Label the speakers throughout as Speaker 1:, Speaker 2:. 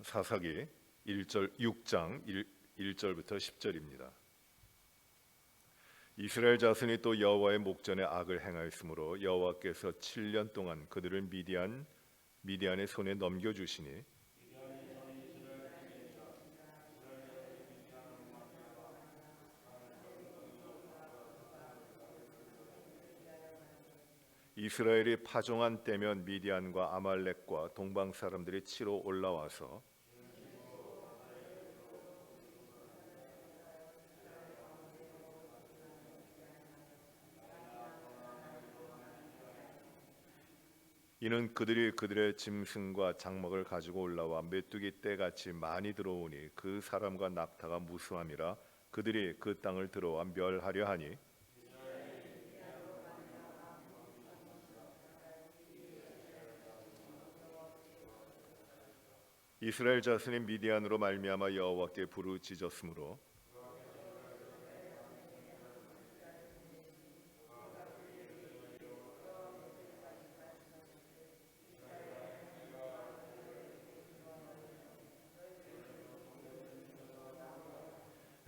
Speaker 1: 사사기 6장 1절부터 10절입니다. 이스라엘 자손이 또 여호와의 목전에 악을 행하였으므로 여호와께서 7년 동안 그들을 미디안의 손에 넘겨주시니 이스라엘이 파종한 때면 미디안과 아말렉과 동방 사람들이 치러 올라와서 이는 그들이 그들의 짐승과 장막을 가지고 올라와 메뚜기 떼같이 많이 들어오니 그 사람과 낙타가 무수함이라 그들이 그 땅을 들어와 멸하려 하니 이스라엘 자손이 미디안으로 말미암아 여호와께 부르짖었으므로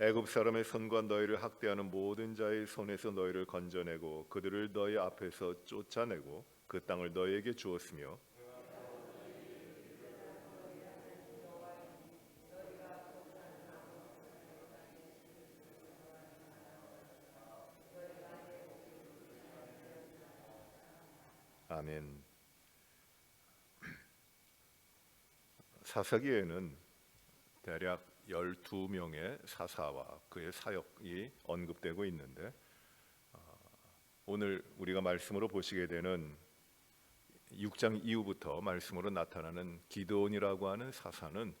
Speaker 1: 애굽 사람의 손과 너희를 학대하는 모든 자의 손에서 너희를 건져내고 그들을 너희 앞에서 쫓아내고 그 땅을 너희에게 주었으며 아멘. 사사기에는 대략 12명의 사사와 그의 사역이 언급되고 있는데 오늘 우리가 말씀으로 보시게 되는 6장 이후부터 말씀으로 나타나는 기드온이라고 하는 사사는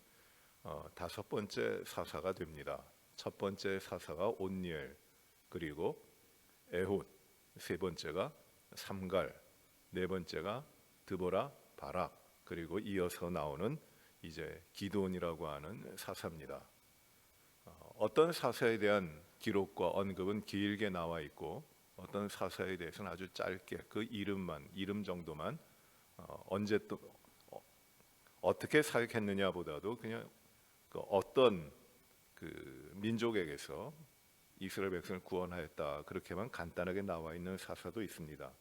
Speaker 1: 5번째 사사가 됩니다. 첫 번째 사사가 온니엘, 그리고 에훗, 세 번째가 삼갈, 네 번째가 드보라, 바락, 그리고 이어서 나오는 이제 기드온이라고 하는 사사입니다. 어떤 사사에 대한 기록과 언급은 길게 나와 있고 어떤 사사에 대해서는 아주 짧게 그 이름 정도만 언제 또 어떻게 사역했느냐보다도 그냥 그 어떤 그 민족에게서 이스라엘 백성을 구원하였다 그렇게만 간단하게 나와 있는 사사도 있습니다.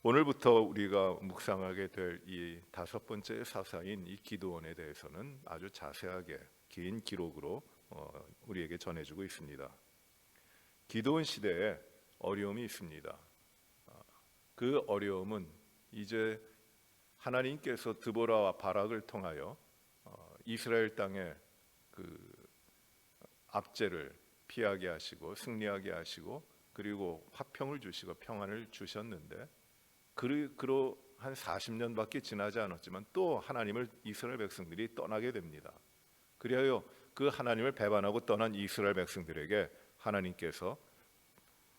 Speaker 1: 오늘부터 우리가 묵상하게 될 이 5번째 사사인 이 기드온에 대해서는 아주 자세하게 긴 기록으로 우리에게 전해주고 있습니다. 기드온 시대에 어려움이 있습니다. 그 어려움은 이제 하나님께서 드보라와 바락을 통하여 이스라엘 땅에 그 압제를 피하게 하시고 승리하게 하시고 그리고 화평을 주시고 평안을 주셨는데 그로 한 40년밖에 지나지 않았지만 또 하나님을 이스라엘 백성들이 떠나게 됩니다. 그리하여 그 하나님을 배반하고 떠난 이스라엘 백성들에게 하나님께서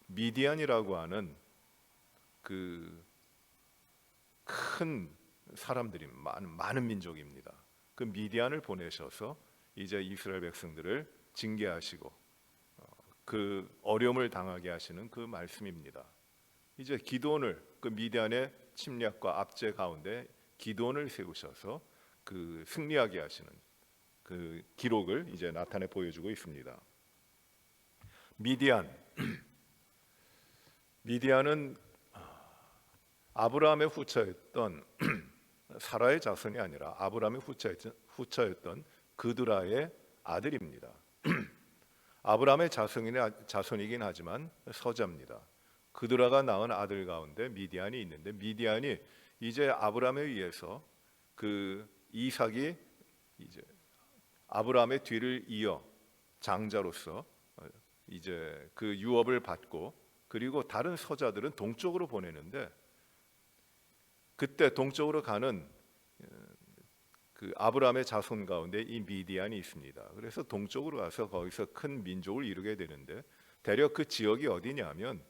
Speaker 1: 미디안이라고 하는 그 큰 사람들이 많은 민족입니다. 그 미디안을 보내셔서 이제 이스라엘 백성들을 징계하시고 그 어려움을 당하게 하시는 그 말씀입니다. 이제 기드온을 그 미디안의 침략과 압제 가운데 기드온을 세우셔서 그 승리하게 하시는 그 기록을 이제 나타내 보여주고 있습니다. 미디안은 아브라함의 후처였던 사라의 자손이 아니라 아브라함의 후처였던 그드라의 아들입니다. 아브라함의 자손이긴 하지만 서자입니다. 그드라가 낳은 아들 가운데 미디안이 있는데 미디안이 이제 아브라함에 의해서 그 이삭이 이제 아브라함의 뒤를 이어 장자로서 이제 그 유업을 받고 그리고 다른 서자들은 동쪽으로 보내는데 그때 동쪽으로 가는 그 아브라함의 자손 가운데 이 미디안이 있습니다. 그래서 동쪽으로 가서 거기서 큰 민족을 이루게 되는데 대략 그 지역이 어디냐면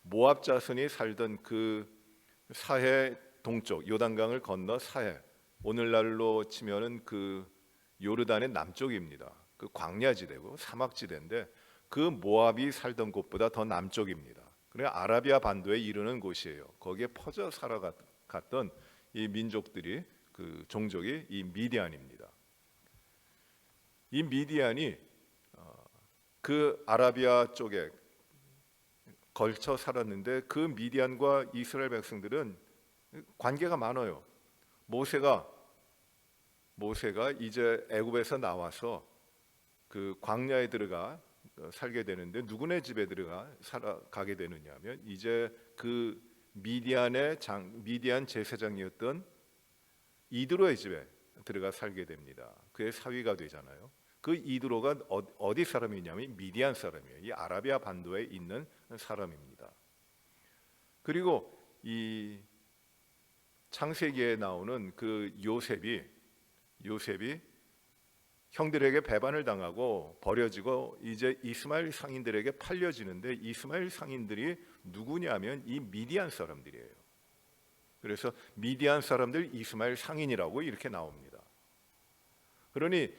Speaker 1: 모압 자손이 살던 그 사해 동쪽 요단강을 건너 사해 오늘날로 치면은 그 요르단의 남쪽입니다. 그 광야지대고 사막지대인데 그 모압이 살던 곳보다 더 남쪽입니다. 그래 아라비아 반도에 이르는 곳이에요. 거기에 퍼져 살아갔던 이 민족들이 그 종족이 이 미디안입니다. 이 미디안이 그 아라비아 쪽에 걸쳐 살았는데 그 미디안과 이스라엘 백성들은 관계가 많아요. 모세가 이제 애굽에서 나와서 그 광야에 들어가 살게 되는데 누구네 집에 들어가 살아가게 되느냐면 이제 그 미디안 제사장이었던 이드로의 집에 들어가 살게 됩니다. 그의 사위가 되잖아요. 그 이드로가 어디 사람이냐면 미디안 사람이에요. 이 아라비아 반도에 있는 사람입니다. 그리고 이 창세기에 나오는 그 요셉이 형들에게 배반을 당하고 버려지고 이제 이스마엘 상인들에게 팔려지는데 이스마엘 상인들이 누구냐면 이 미디안 사람들이에요. 그래서 미디안 사람들 이스마엘 상인이라고 이렇게 나옵니다. 그러니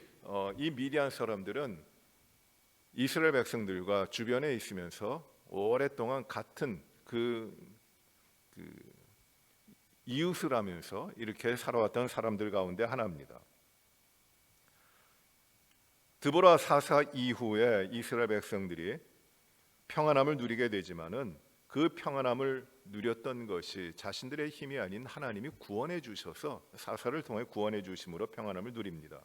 Speaker 1: 이 미디안 사람들은 이스라엘 백성들과 주변에 있으면서 오랫동안 같은 그 이웃을 하면서 이렇게 살아왔던 사람들 가운데 하나입니다. 드보라 사사 이후에 이스라엘 백성들이 평안함을 누리게 되지만은 그 평안함을 누렸던 것이 자신들의 힘이 아닌 하나님이 구원해 주셔서 사사를 통해 구원해 주심으로 평안함을 누립니다.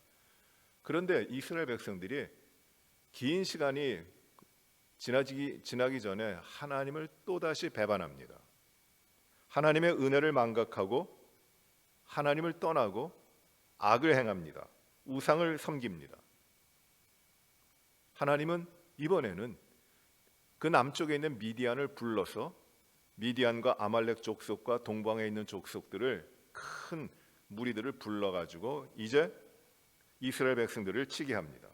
Speaker 1: 그런데 이스라엘 백성들이 긴 시간이 지나기 전에 하나님을 또다시 배반합니다. 하나님의 은혜를 망각하고 하나님을 떠나고 악을 행합니다. 우상을 섬깁니다. 하나님은 이번에는 그 남쪽에 있는 미디안을 불러서 미디안과 아말렉 족속과 동방에 있는 족속들을 큰 무리들을 불러가지고 이제 이스라엘 백성들을 치게 합니다.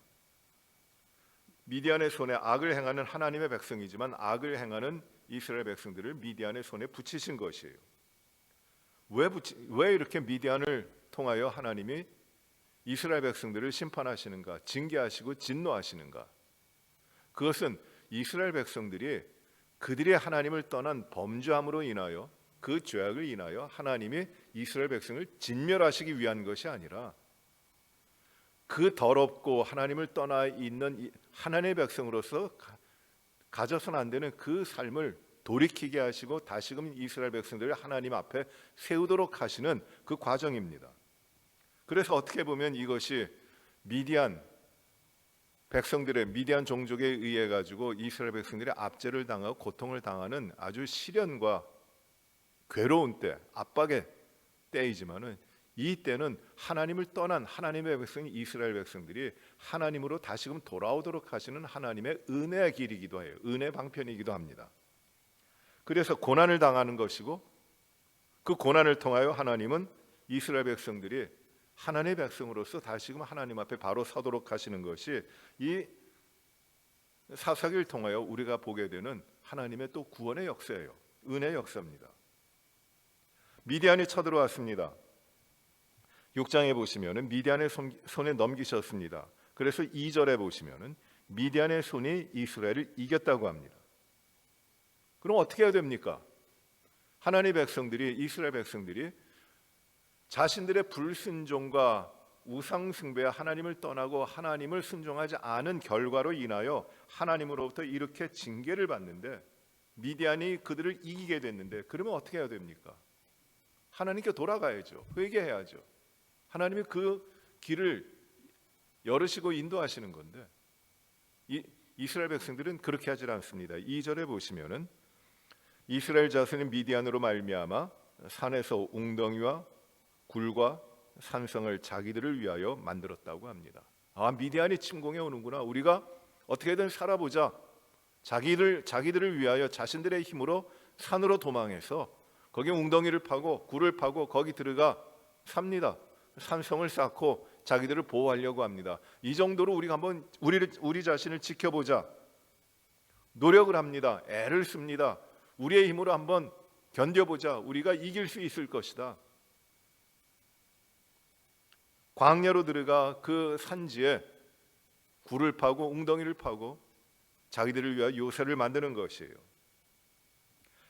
Speaker 1: 미디안의 손에 악을 행하는 하나님의 백성이지만 악을 행하는 이스라엘 백성들을 미디안의 손에 붙이신 것이에요. 왜 이렇게 미디안을 통하여 하나님이 이스라엘 백성들을 심판하시는가, 징계하시고 진노하시는가? 그것은 이스라엘 백성들이 그들의 하나님을 떠난 범죄함으로 인하여 그 죄악을 인하여 하나님이 이스라엘 백성을 진멸하시기 위한 것이 아니라 그 더럽고 하나님을 떠나 있는 하나님의 백성으로서 가져서는 안 되는 그 삶을 돌이키게 하시고 다시금 이스라엘 백성들을 하나님 앞에 세우도록 하시는 그 과정입니다. 그래서 어떻게 보면 이것이 미디안 백성들의 미디안 종족에 의해 가지고 이스라엘 백성들이 압제를 당하고 고통을 당하는 아주 시련과 괴로운 때, 압박의 때이지만은 이 때는 하나님을 떠난 하나님의 백성 이스라엘 백성들이 하나님으로 다시금 돌아오도록 하시는 하나님의 은혜의 길이기도 해요. 은혜 방편이기도 합니다. 그래서 고난을 당하는 것이고 그 고난을 통하여 하나님은 이스라엘 백성들이 하나님의 백성으로서 다시금 하나님 앞에 바로 서도록 하시는 것이 이 사사기를 통하여 우리가 보게 되는 하나님의 또 구원의 역사예요. 은혜의 역사입니다. 미디안이 쳐들어왔습니다. 6장에 보시면은 미디안의 손에 넘기셨습니다. 그래서 2절에 보시면은 미디안의 손이 이스라엘을 이겼다고 합니다. 그럼 어떻게 해야 됩니까? 하나님의 백성들이 이스라엘 백성들이 자신들의 불순종과 우상 숭배에 하나님을 떠나고 하나님을 순종하지 않은 결과로 인하여 하나님으로부터 이렇게 징계를 받는데 미디안이 그들을 이기게 됐는데 그러면 어떻게 해야 됩니까? 하나님께 돌아가야죠. 회개해야죠. 하나님이 그 길을 열으시고 인도하시는 건데 이스라엘 백성들은 그렇게 하지 않습니다. 2절에 보시면은 이스라엘 자손이 미디안으로 말미암아 산에서 웅덩이와 굴과 산성을 자기들을 위하여 만들었다고 합니다. 아, 미디안이 침공해 오는구나. 우리가 어떻게든 살아보자. 자기들을 위하여 자신들의 힘으로 산으로 도망해서 거기 웅덩이를 파고 굴을 파고 거기 들어가 삽니다. 산성을 쌓고 자기들을 보호하려고 합니다. 이 정도로 우리가 한번 우리 자신을 지켜보자. 노력을 합니다. 애를 씁니다. 우리의 힘으로 한번 견뎌보자. 우리가 이길 수 있을 것이다. 광야로 들어가 그 산지에 굴을 파고 웅덩이를 파고 자기들을 위하여 요새를 만드는 것이에요.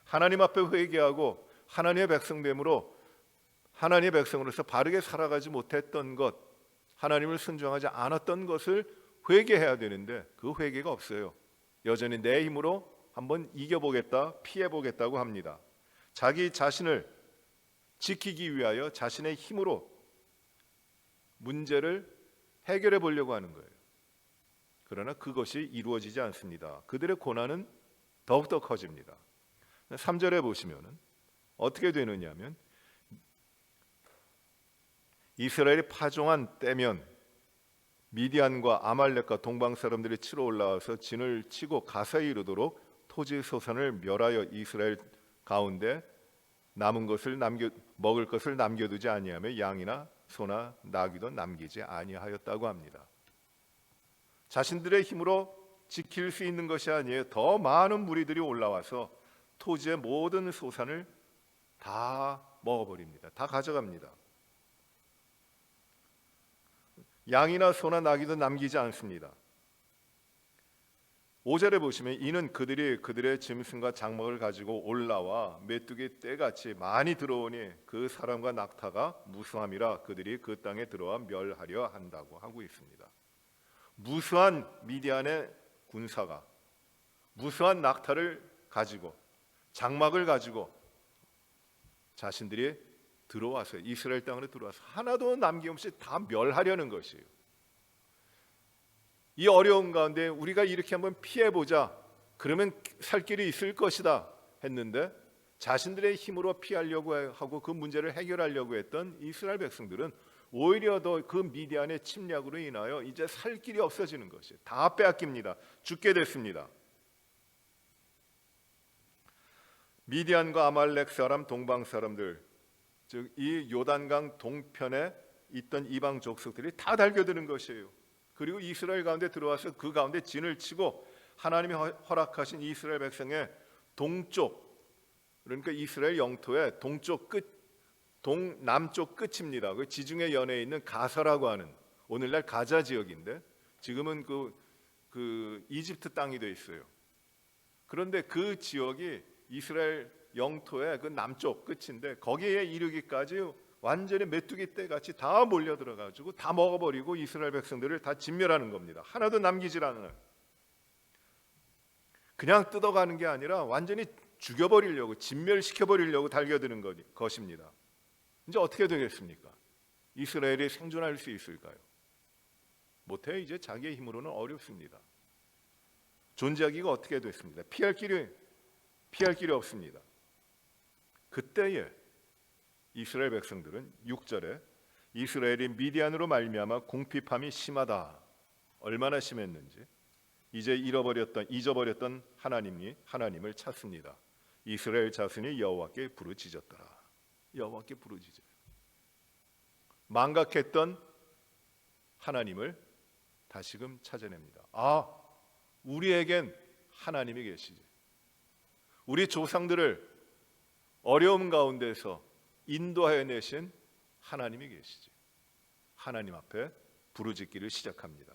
Speaker 1: 하나님 앞에 회개하고 하나님의 백성됨으로 하나님의 백성으로서 바르게 살아가지 못했던 것, 하나님을 순종하지 않았던 것을 회개해야 되는데 그 회개가 없어요. 여전히 내 힘으로 한번 이겨보겠다, 피해보겠다고 합니다. 자기 자신을 지키기 위하여 자신의 힘으로 문제를 해결해 보려고 하는 거예요. 그러나 그것이 이루어지지 않습니다. 그들의 고난은 더욱더 커집니다. 3절에 보시면 어떻게 되느냐면 이스라엘이 파종한 때면 미디안과 아말렉과 동방 사람들이 치러 올라와서 진을 치고 가사에 이르도록 토지 소산을 멸하여 이스라엘 가운데 남은 것을 먹을 것을 남겨두지 아니하며 양이나 소나 나귀도 남기지 아니하였다고 합니다. 자신들의 힘으로 지킬 수 있는 것이 아니에요. 더 많은 무리들이 올라와서 토지의 모든 소산을 다 먹어버립니다. 다 가져갑니다. 양이나 소나 나귀도 남기지 않습니다. 5절에 보시면 이는 그들이 그들의 짐승과 장막을 가지고 올라와 메뚜기 떼같이 많이 들어오니 그 사람과 낙타가 무수함이라 그들이 그 땅에 들어와 멸하려 한다고 하고 있습니다. 무수한 미디안의 군사가 무수한 낙타를 가지고 장막을 가지고 자신들이 들어와서 이스라엘 땅으로 들어와서 하나도 남김없이 다 멸하려는 것이에요. 이 어려운 가운데 우리가 이렇게 한번 피해보자, 그러면 살 길이 있을 것이다 했는데 자신들의 힘으로 피하려고 하고 그 문제를 해결하려고 했던 이스라엘 백성들은 오히려 더 그 미디안의 침략으로 인하여 이제 살 길이 없어지는 것이에요. 다 빼앗깁니다. 죽게 됐습니다. 미디안과 아말렉 사람, 동방 사람들, 즉 이 요단강 동편에 있던 이방 족속들이 다 달겨드는 것이에요. 그리고 이스라엘 가운데 들어와서 그 가운데 진을 치고 하나님이 허락하신 이스라엘 백성의 동쪽, 그러니까 이스라엘 영토의 동쪽 끝, 동남쪽 끝입니다. 그 지중해 연해에 있는 가사라고 하는 오늘날 가자 지역인데 지금은 그 이집트 땅이 돼 있어요. 그런데 그 지역이 이스라엘 영토의 그 남쪽 끝인데 거기에 이르기까지 완전히 메뚜기 떼같이 다 몰려들어가지고 다 먹어버리고 이스라엘 백성들을 다 진멸하는 겁니다. 하나도 남기질 않아요. 그냥 뜯어가는 게 아니라 완전히 죽여버리려고, 진멸시켜버리려고 달겨드는 것입니다. 이제 어떻게 되겠습니까? 이스라엘이 생존할 수 있을까요? 못해. 이제 자기의 힘으로는 어렵습니다. 존재하기가 어떻게 됐습니다. 피할 길이 없습니다. 그때에 이스라엘 백성들은 6절에 이스라엘이 미디안으로 말미암아 궁핍함이 심하다. 얼마나 심했는지 이제 잊어버렸던 하나님을 찾습니다. 이스라엘 자손이 여호와께 부르짖었더라. 여호와께 부르짖어요. 망각했던 하나님을 다시금 찾아냅니다. 아, 우리에겐 하나님이 계시지. 우리 조상들을 어려움 가운데서 인도하여 내신 하나님이 계시지. 하나님 앞에 부르짖기를 시작합니다.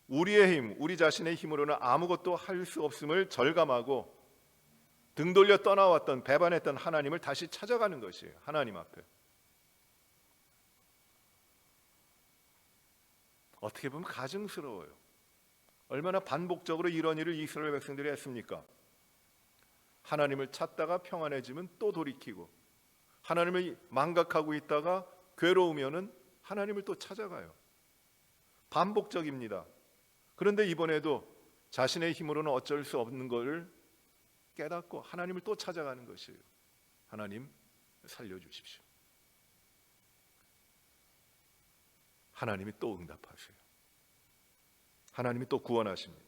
Speaker 1: 우리의 힘, 우리 자신의 힘으로는 아무것도 할 수 없음을 절감하고 등 돌려 떠나왔던, 배반했던 하나님을 다시 찾아가는 것이에요. 하나님 앞에. 어떻게 보면 가증스러워요. 얼마나 반복적으로 이런 일을 이스라엘 백성들이 했습니까? 하나님을 찾다가 평안해지면 또 돌이키고, 하나님을 망각하고 있다가 괴로우면은 하나님을 또 찾아가요. 반복적입니다. 그런데 이번에도 자신의 힘으로는 어쩔 수 없는 것을 깨닫고 하나님을 또 찾아가는 것이에요. 하나님 살려주십시오. 하나님이 또 응답하세요. 하나님이 또 구원하십니다.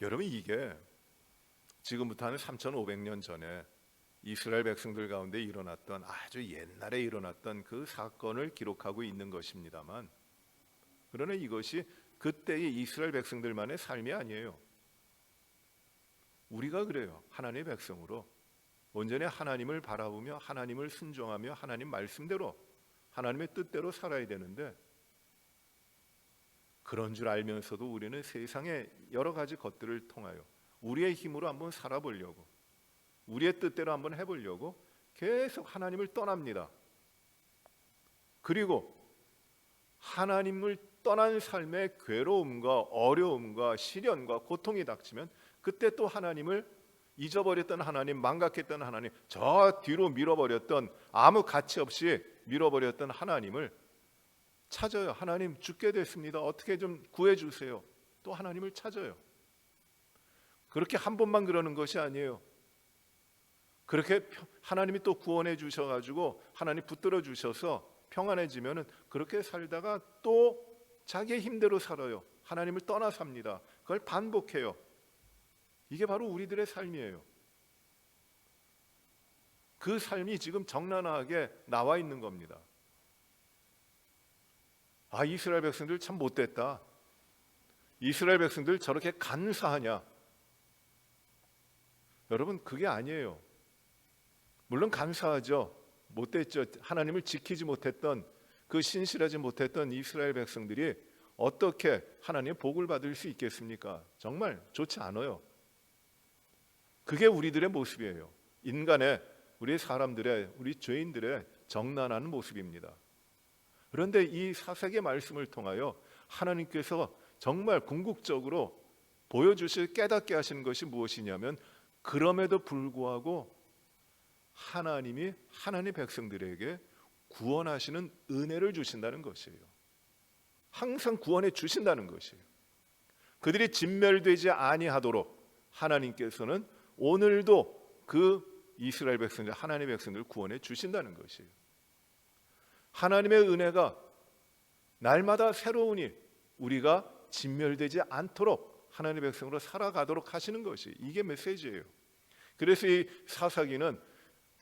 Speaker 1: 여러분, 이게 지금부터 한 3,500년 전에 이스라엘 백성들 가운데 일어났던, 아주 옛날에 일어났던 그 사건을 기록하고 있는 것입니다만, 그러나 이것이 그때의 이스라엘 백성들만의 삶이 아니에요. 우리가 그래요. 하나님의 백성으로 온전히 하나님을 바라보며 하나님을 순종하며 하나님 말씀대로, 하나님의 뜻대로 살아야 되는데, 그런 줄 알면서도 우리는 세상의 여러 가지 것들을 통하여 우리의 힘으로 한번 살아보려고, 우리의 뜻대로 한번 해보려고 계속 하나님을 떠납니다. 그리고 하나님을 떠난 삶의 괴로움과 어려움과 시련과 고통이 닥치면 그때 또 하나님을 잊어버렸던 하나님, 망각했던 하나님, 저 뒤로 밀어버렸던, 아무 가치 없이 밀어버렸던 하나님을 찾아요. 하나님, 죽게 됐습니다. 어떻게 좀 구해주세요. 또 하나님을 찾아요. 그렇게 한 번만 그러는 것이 아니에요. 그렇게 하나님이 또 구원해 주셔가지고 하나님 붙들어 주셔서 평안해지면은 그렇게 살다가 또 자기의 힘대로 살아요. 하나님을 떠나 삽니다. 그걸 반복해요. 이게 바로 우리들의 삶이에요. 그 삶이 지금 적나라하게 나와 있는 겁니다. 아, 이스라엘 백성들 참 못됐다. 이스라엘 백성들 저렇게 간사하냐? 여러분, 그게 아니에요. 물론 간사하죠. 못됐죠. 하나님을 지키지 못했던, 그 신실하지 못했던 이스라엘 백성들이 어떻게 하나님의 복을 받을 수 있겠습니까? 정말 좋지 않아요. 그게 우리들의 모습이에요. 인간의, 우리 사람들의, 우리 죄인들의 정난하는 모습입니다. 그런데 이 사사기의 말씀을 통하여 하나님께서 정말 궁극적으로 보여주실, 깨닫게 하시는 것이 무엇이냐면, 그럼에도 불구하고 하나님이 하나님의 백성들에게 구원하시는 은혜를 주신다는 것이에요. 항상 구원해 주신다는 것이에요. 그들이 진멸되지 아니하도록 하나님께서는 오늘도 그 이스라엘 백성들, 하나님의 백성들을 구원해 주신다는 것이에요. 하나님의 은혜가 날마다 새로우니 우리가 진멸되지 않도록 하나님의 백성으로 살아가도록 하시는 것이, 이게 메시지예요. 그래서 이 사사기는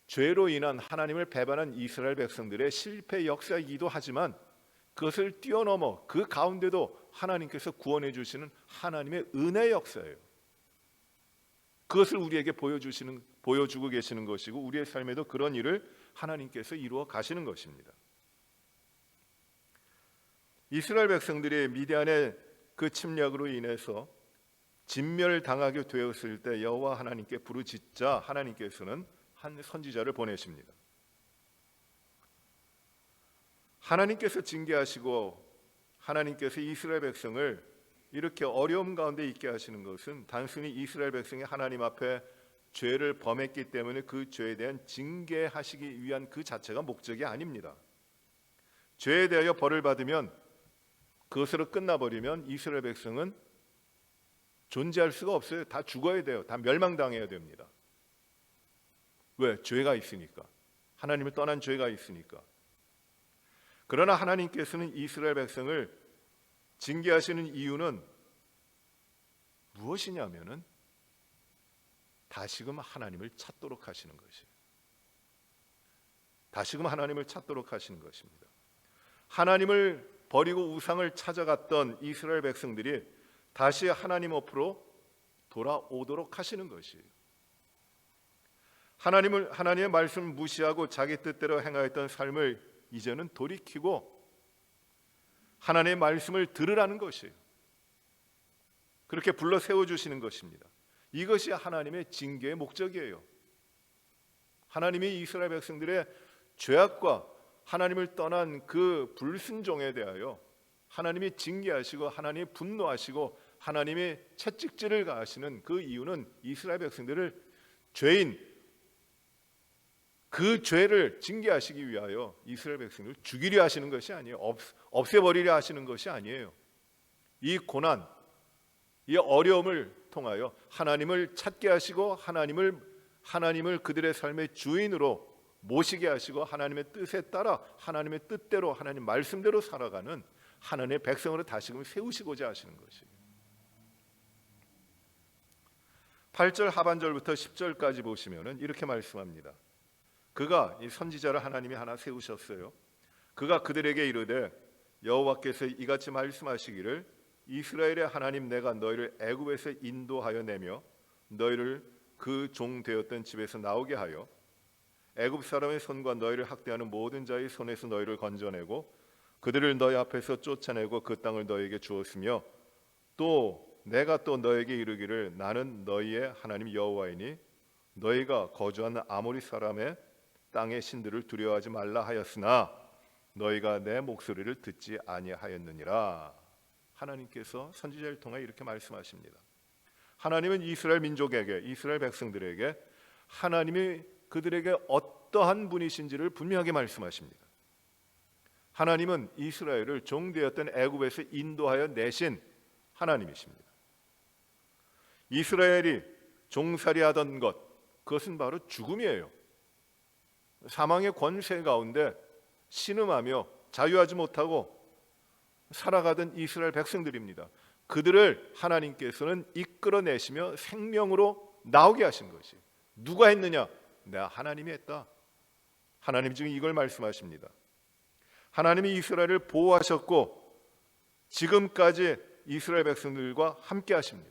Speaker 1: 죄로 인한 하나님을 배반한 이스라엘 백성들의 실패 역사이기도 하지만 그것을 뛰어넘어 그 가운데도 하나님께서 구원해 주시는 하나님의 은혜 역사예요. 그것을 우리에게 보여주고 계시는 것이고, 우리의 삶에도 그런 일을 하나님께서 이루어 가시는 것입니다. 이스라엘 백성들이 미디안의 그 침략으로 인해서 진멸당하게 되었을 때 여호와 하나님께 부르짖자 하나님께서는 한 선지자를 보내십니다. 하나님께서 징계하시고 하나님께서 이스라엘 백성을 이렇게 어려움 가운데 있게 하시는 것은 단순히 이스라엘 백성이 하나님 앞에 죄를 범했기 때문에 그 죄에 대한 징계하시기 위한 그 자체가 목적이 아닙니다. 죄에 대하여 벌을 받으면, 그것으로 끝나버리면 이스라엘 백성은 존재할 수가 없어요. 다 죽어야 돼요. 다 멸망당해야 됩니다. 왜? 죄가 있으니까. 하나님을 떠난 죄가 있으니까. 그러나 하나님께서는 이스라엘 백성을 징계하시는 이유는 무엇이냐면은 다시금 하나님을 찾도록 하시는 것이에요. 다시금 하나님을 찾도록 하시는 것입니다. 하나님을 버리고 우상을 찾아갔던 이스라엘 백성들이 다시 하나님 앞으로 돌아오도록 하시는 것이에요. 하나님의 말씀을 무시하고 자기 뜻대로 행하였던 삶을 이제는 돌이키고 하나님의 말씀을 들으라는 것이에요. 그렇게 불러 세워주시는 것입니다. 이것이 하나님의 징계의 목적이에요. 하나님이 이스라엘 백성들의 죄악과 하나님을 떠난 그 불순종에 대하여 하나님이 징계하시고 하나님이 분노하시고 하나님이 채찍질을 가하시는 그 이유는 이스라엘 백성들을 죄인, 그 죄를 징계하시기 위하여 이스라엘 백성들을 죽이려 하시는 것이 아니에요. 없애버리려 하시는 것이 아니에요. 이 고난, 이 어려움을 통하여 하나님을 찾게 하시고 하나님을 그들의 삶의 주인으로 모시게 하시고 하나님의 뜻에 따라 하나님의 뜻대로 하나님 말씀대로 살아가는 하나님의 백성으로 다시금 세우시고자 하시는 것이에요. 8절 하반절부터 10절까지 보시면은 이렇게 말씀합니다. 그가, 이 선지자를 하나님이 하나 세우셨어요. 그가 그들에게 이르되 여호와께서 이같이 말씀하시기를 이스라엘의 하나님 내가 너희를 애굽에서 인도하여 내며 너희를 그 종 되었던 집에서 나오게 하여 애굽 사람의 손과 너희를 학대하는 모든 자의 손에서 너희를 건져내고 그들을 너희 앞에서 쫓아내고 그 땅을 너희에게 주었으며 또 내가 또 너희에게 이르기를 나는 너희의 하나님 여호와이니 너희가 거주하는 아모리 사람의 땅의 신들을 두려워하지 말라 하였으나 너희가 내 목소리를 듣지 아니하였느니라. 하나님께서 선지자를 통해 이렇게 말씀하십니다. 하나님은 이스라엘 민족에게, 이스라엘 백성들에게 하나님이 그들에게 어떠한 분이신지를 분명하게 말씀하십니다. 하나님은 이스라엘을 종되었던 애굽에서 인도하여 내신 하나님이십니다. 이스라엘이 종살이하던 것, 그것은 바로 죽음이에요. 사망의 권세 가운데 신음하며 자유하지 못하고 살아가던 이스라엘 백성들입니다. 그들을 하나님께서는 이끌어내시며 생명으로 나오게 하신 것이 누가 했느냐? 내가 하나님이 했다. 하나님 지금 이걸 말씀하십니다. 하나님이 이스라엘을 보호하셨고 지금까지 이스라엘 백성들과 함께 하십니다.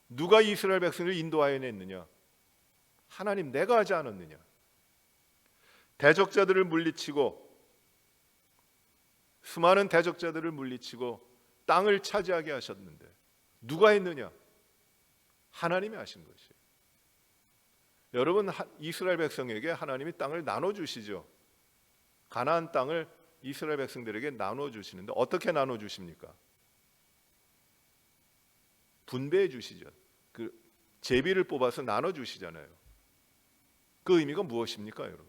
Speaker 1: 누가 이스라엘 백성을 인도하여 냈느냐? 하나님, 내가 하지 않았느냐? 대적자들을 물리치고, 수많은 대적자들을 물리치고 땅을 차지하게 하셨는데 누가 했느냐? 하나님이 하신 것이에요. 여러분, 이스라엘 백성에게 하나님이 땅을 나눠주시죠. 가나안 땅을 이스라엘 백성들에게 나눠주시는데 어떻게 나눠주십니까? 분배해 주시죠. 그 제비를 뽑아서 나눠주시잖아요. 그 의미가 무엇입니까, 여러분?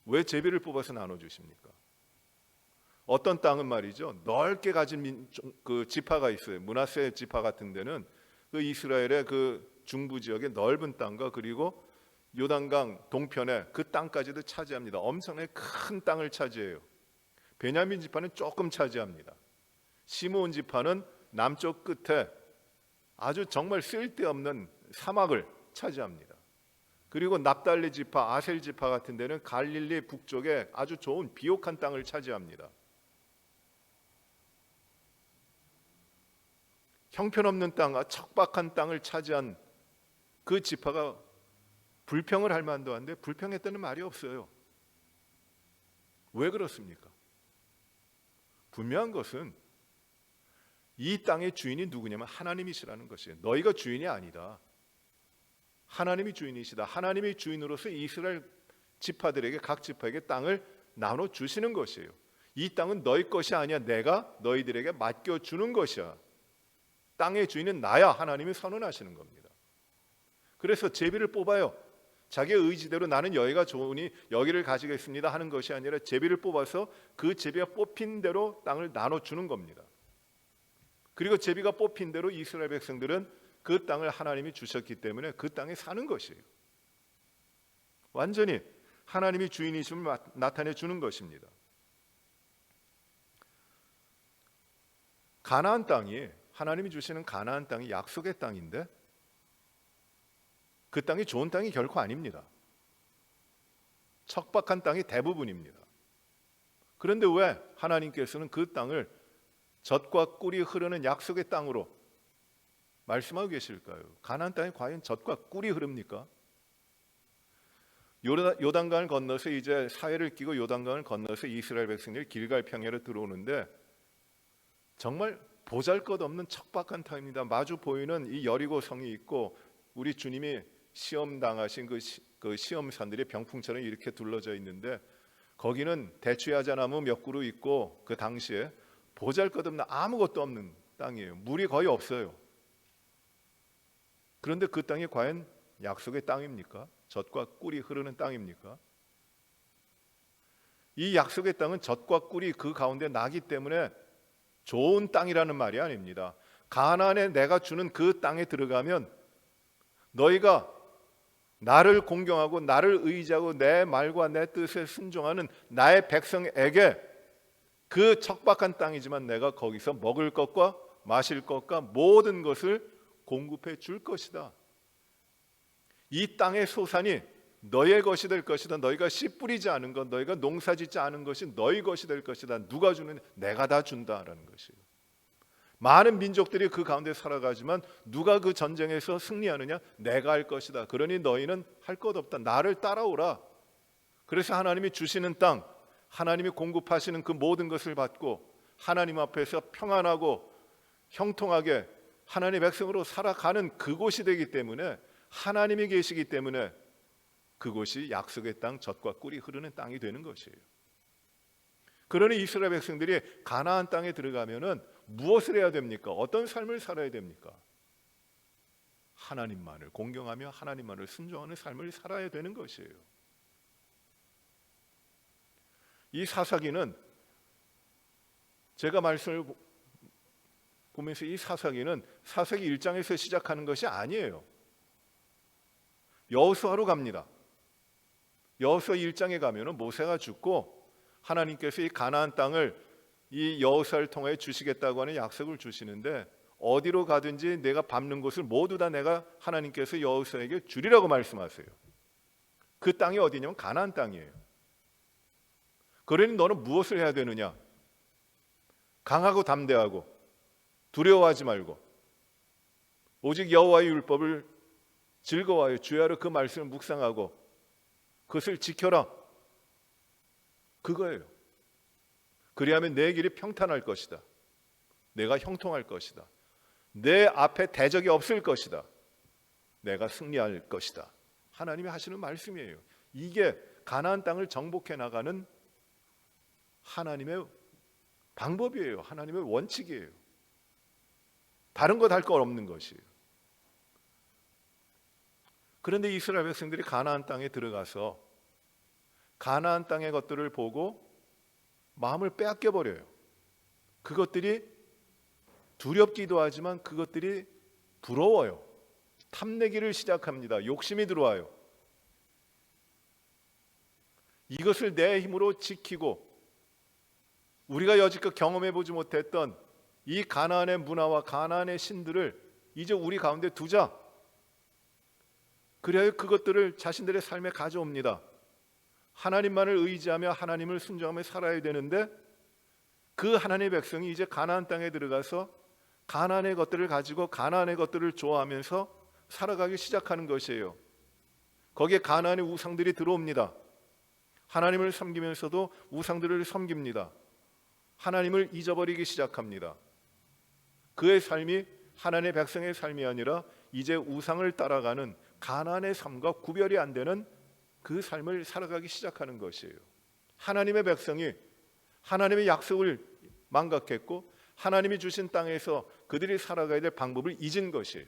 Speaker 1: 왜 제비를 뽑아서 나눠주십니까? 어떤 땅은 말이죠, 넓게 가진 그 지파가 있어요. 므낫세 지파 같은 데는 그 이스라엘의 그 중부 지역의 넓은 땅과 그리고 요단강 동편에 그 땅까지도 차지합니다. 엄청나게 큰 땅을 차지해요. 베냐민 지파는 조금 차지합니다. 시므온 지파는 남쪽 끝에 아주 정말 쓸데없는 사막을 차지합니다. 그리고 납달리 지파, 아셀 지파 같은 데는 갈릴리 북쪽에 아주 좋은 비옥한 땅을 차지합니다. 형편없는 땅, 척박한 땅을 차지한 그 지파가 불평을 할 만도 한데 불평했다는 말이 없어요. 왜 그렇습니까? 분명한 것은 이 땅의 주인이 누구냐면 하나님이시라는 것이에요. 너희가 주인이 아니다. 하나님이 주인이시다. 하나님이 주인으로서 이스라엘 지파들에게, 각 지파에게 땅을 나눠주시는 것이에요. 이 땅은 너희 것이 아니야. 내가 너희들에게 맡겨주는 것이야. 땅의 주인은 나야. 하나님이 선언하시는 겁니다. 그래서 제비를 뽑아요. 자기의 의지대로 나는 여기가 좋으니 여기를 가지겠습니다 하는 것이 아니라 제비를 뽑아서 그 제비가 뽑힌 대로 땅을 나눠주는 겁니다. 그리고 제비가 뽑힌 대로 이스라엘 백성들은 그 땅을 하나님이 주셨기 때문에 그 땅에 사는 것이에요. 완전히 하나님이 주인이심을 나타내 주는 것입니다. 가나안 땅이, 하나님이 주시는 가나안 땅이 약속의 땅인데 그 땅이 좋은 땅이 결코 아닙니다. 척박한 땅이 대부분입니다. 그런데 왜 하나님께서는 그 땅을 젖과 꿀이 흐르는 약속의 땅으로 말씀하고 계실까요? 가나안 땅에 과연 젖과 꿀이 흐릅니까? 요단강을 건너서 이제 사해를 끼고 요단강을 건너서 이스라엘 백성들이 길갈 평야로 들어오는데 정말 보잘것없는 척박한 땅입니다. 마주 보이는 이 여리고 성이 있고 우리 주님이 시험 당하신 그 시험산들이 병풍처럼 이렇게 둘러져 있는데 거기는 대추야자나무 몇 그루 있고 그 당시에 보잘것없는 아무것도 없는 땅이에요. 물이 거의 없어요. 그런데 그 땅이 과연 약속의 땅입니까? 젖과 꿀이 흐르는 땅입니까? 이 약속의 땅은 젖과 꿀이 그 가운데 나기 때문에 좋은 땅이라는 말이 아닙니다. 가나안에 내가 주는 그 땅에 들어가면 너희가 나를 공경하고 나를 의지하고 내 말과 내 뜻에 순종하는 나의 백성에게 그 척박한 땅이지만 내가 거기서 먹을 것과 마실 것과 모든 것을 공급해 줄 것이다. 이 땅의 소산이 너의 것이 될 것이다. 너희가 씨 뿌리지 않은 것, 너희가 농사 짓지 않은 것이 너희 것이 될 것이다. 누가 주는? 내가 다 준다라는 것이에요. 많은 민족들이 그 가운데 살아가지만 누가 그 전쟁에서 승리하느냐? 내가 할 것이다. 그러니 너희는 할 것 없다. 나를 따라오라. 그래서 하나님이 주시는 땅, 하나님이 공급하시는 그 모든 것을 받고 하나님 앞에서 평안하고 형통하게 하나님의 백성으로 살아가는 그곳이 되기 때문에 하나님이 계시기 때문에 그곳이 약속의 땅, 젖과 꿀이 흐르는 땅이 되는 것이에요. 그러니 이스라엘 백성들이 가나안 땅에 들어가면은 무엇을 해야 됩니까? 어떤 삶을 살아야 됩니까? 하나님만을 공경하며 하나님만을 순종하는 삶을 살아야 되는 것이에요. 이 사사기는 제가 말씀을 보면서 이 사사기는 사사기 1장에서 시작하는 것이 아니에요. 여호수아로 갑니다. 여호수아 1장에 가면은 모세가 죽고 하나님께서 이 가나안 땅을 이 여호수아를 통해 주시겠다고 하는 약속을 주시는데 어디로 가든지 내가 밟는 곳을 모두 다 내가 하나님께서 여호수아에게 주리라고 말씀하세요. 그 땅이 어디냐면 가나안 땅이에요. 그러니 너는 무엇을 해야 되느냐? 강하고 담대하고 두려워하지 말고 오직 여호와의 율법을 즐거워하여 주야로 그 말씀을 묵상하고 그것을 지켜라. 그거예요. 그리하면 내 길이 평탄할 것이다. 내가 형통할 것이다. 내 앞에 대적이 없을 것이다. 내가 승리할 것이다. 하나님이 하시는 말씀이에요. 이게 가나안 땅을 정복해 나가는 하나님의 방법이에요. 하나님의 원칙이에요. 다른 것 할 거 없는 것이에요. 그런데 이스라엘 백성들이 가나안 땅에 들어가서 가나안 땅의 것들을 보고 마음을 빼앗겨 버려요. 그것들이 두렵기도 하지만 그것들이 부러워요. 탐내기를 시작합니다. 욕심이 들어와요. 이것을 내 힘으로 지키고 우리가 여지껏 경험해 보지 못했던 이 가나안의 문화와 가나안의 신들을 이제 우리 가운데 두자. 그래야 그것들을 자신들의 삶에 가져옵니다. 하나님만을 의지하며 하나님을 순종하며 살아야 되는데 그 하나님의 백성이 이제 가나안 땅에 들어가서 가나안의 것들을 가지고 가나안의 것들을 좋아하면서 살아가기 시작하는 것이에요. 거기에 가나안의 우상들이 들어옵니다. 하나님을 섬기면서도 우상들을 섬깁니다. 하나님을 잊어버리기 시작합니다. 그의 삶이 하나님의 백성의 삶이 아니라 이제 우상을 따라가는 가나안의 삶과 구별이 안 되는 그 삶을 살아가기 시작하는 것이에요. 하나님의 백성이 하나님의 약속을 망각했고 하나님이 주신 땅에서 그들이 살아가야 될 방법을 잊은 것이에요.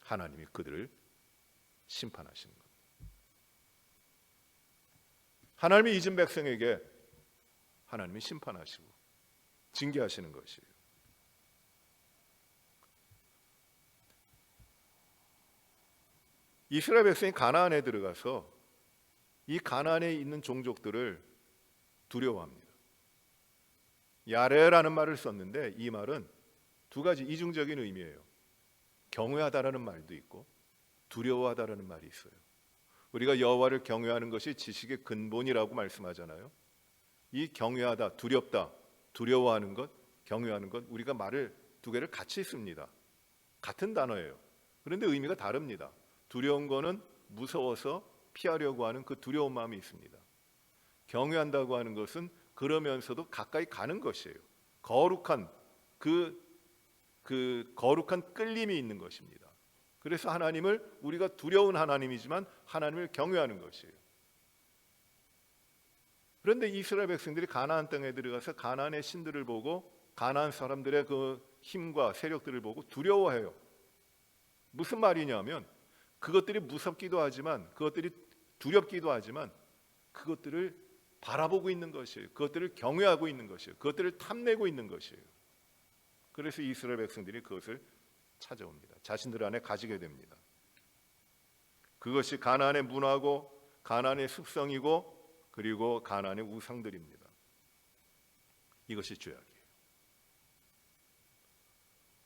Speaker 1: 하나님이 그들을 심판하시는 겁니다. 하나님이 잊은 백성에게 하나님이 심판하시고 징계하시는 것이에요. 이스라엘 백성이 가나안에 들어가서 이 가나안에 있는 종족들을 두려워합니다. 야레라는 말을 썼는데 이 말은 두 가지 이중적인 의미예요. 경외하다라는 말도 있고 두려워하다라는 말이 있어요. 우리가 여호와를 경외하는 것이 지식의 근본이라고 말씀하잖아요. 이 경외하다, 두렵다, 두려워하는 것, 경외하는 것 우리가 말을 두 개를 같이 씁니다. 같은 단어예요. 그런데 의미가 다릅니다. 두려운 거는 무서워서 피하려고 하는 그 두려운 마음이 있습니다. 경외한다고 하는 것은 그러면서도 가까이 가는 것이에요. 거룩한 거룩한 끌림이 있는 것입니다. 그래서 하나님을 우리가 두려운 하나님이지만 하나님을 경외하는 것이에요. 그런데 이스라엘 백성들이 가나안 땅에 들어가서 가나안의 신들을 보고 가나안 사람들의 그 힘과 세력들을 보고 두려워해요. 무슨 말이냐면 그것들이 무섭기도 하지만 그것들이 두렵기도 하지만 그것들을 바라보고 있는 것이에요. 그것들을 경외하고 있는 것이에요. 그것들을 탐내고 있는 것이에요. 그래서 이스라엘 백성들이 그것을 찾아옵니다. 자신들 안에 가지게 됩니다. 그것이 가나안의 문화고 가나안의 습성이고 그리고 가나안의 우상들입니다. 이것이 죄악이에요.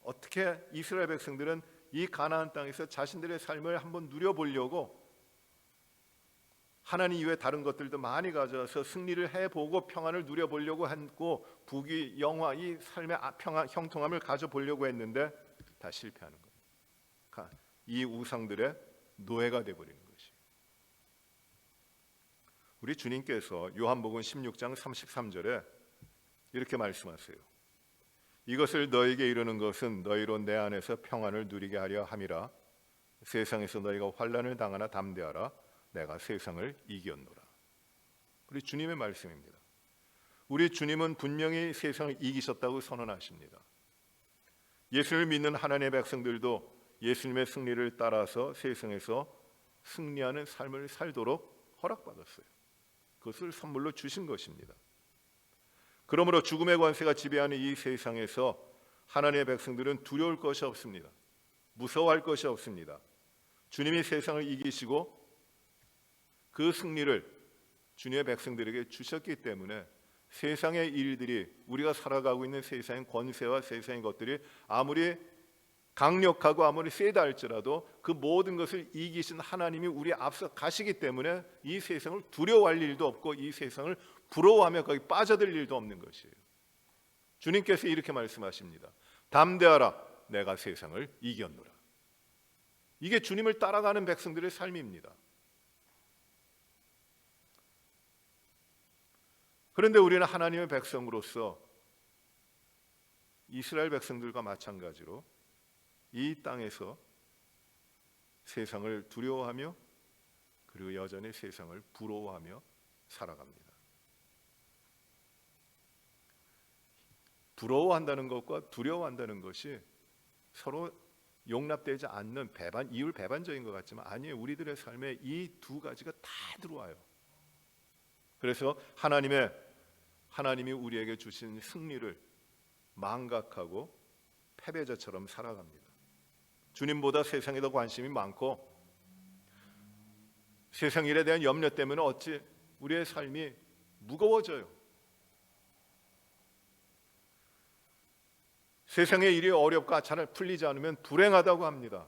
Speaker 1: 어떻게 이스라엘 백성들은 이 가나안 땅에서 자신들의 삶을 한번 누려보려고 하나님 이외에 다른 것들도 많이 가져와서 승리를 해보고 평안을 누려보려고 하고 부귀 영화 이 삶의 평안 형통함을 가져보려고 했는데 다 실패하는 거예요. 이 우상들의 노예가 되어버리는 것이. 우리 주님께서 요한복음 16장 33절에 이렇게 말씀하세요. 이것을 너에게 이르는 것은 너희로 내 안에서 평안을 누리게 하려 함이라. 세상에서 너희가 환난을 당하나 담대하라. 내가 세상을 이겼노라. 우리 주님의 말씀입니다. 우리 주님은 분명히 세상을 이기셨다고 선언하십니다. 예수를 믿는 하나님의 백성들도 예수님의 승리를 따라서 세상에서 승리하는 삶을 살도록 허락받았어요. 그것을 선물로 주신 것입니다. 그러므로 죽음의 권세가 지배하는 이 세상에서 하나님의 백성들은 두려울 것이 없습니다. 무서워할 것이 없습니다. 주님이 세상을 이기시고 그 승리를 주님의 백성들에게 주셨기 때문에 세상의 일들이, 우리가 살아가고 있는 세상의 권세와 세상의 것들이 아무리 강력하고 아무리 세다 할지라도 그 모든 것을 이기신 하나님이 우리 앞서 가시기 때문에 이 세상을 두려워할 일도 없고 이 세상을 부러워하며 거기 빠져들 일도 없는 것이에요. 주님께서 이렇게 말씀하십니다. 담대하라, 내가 세상을 이겼노라. 이게 주님을 따라가는 백성들의 삶입니다. 그런데 우리는 하나님의 백성으로서 이스라엘 백성들과 마찬가지로 이 땅에서 세상을 두려워하며 그리고 여전히 세상을 부러워하며 살아갑니다. 부러워한다는 것과 두려워한다는 것이 서로 용납되지 않는 이율 배반적인 것 같지만 아니에요. 우리들의 삶에 이 두 가지가 다 들어와요. 그래서 하나님이 우리에게 주신 승리를 망각하고 패배자처럼 살아갑니다. 주님보다 세상에 더 관심이 많고 세상 일에 대한 염려 때문에 어찌 우리의 삶이 무거워져요. 세상의 일이 어렵고 잘 풀리지 않으면 불행하다고 합니다.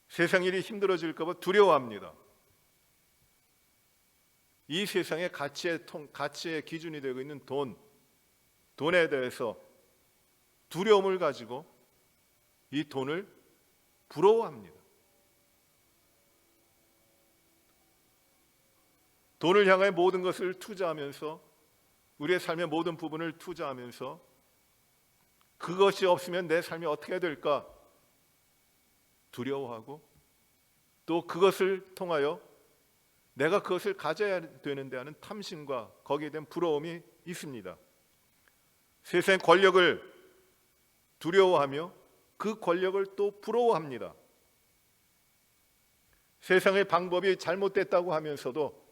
Speaker 1: 세상 일이 힘들어질까 봐 두려워합니다. 이 세상의 가치의 기준이 되고 있는 돈에 대해서 두려움을 가지고 이 돈을 부러워합니다. 돈을 향해 모든 것을 투자하면서 우리의 삶의 모든 부분을 투자하면서 그것이 없으면 내 삶이 어떻게 될까 두려워하고 또 그것을 통하여 내가 그것을 가져야 되는데 하는 탐심과 거기에 대한 부러움이 있습니다. 세상의 권력을 두려워하며 그 권력을 또 부러워합니다. 세상의 방법이 잘못됐다고 하면서도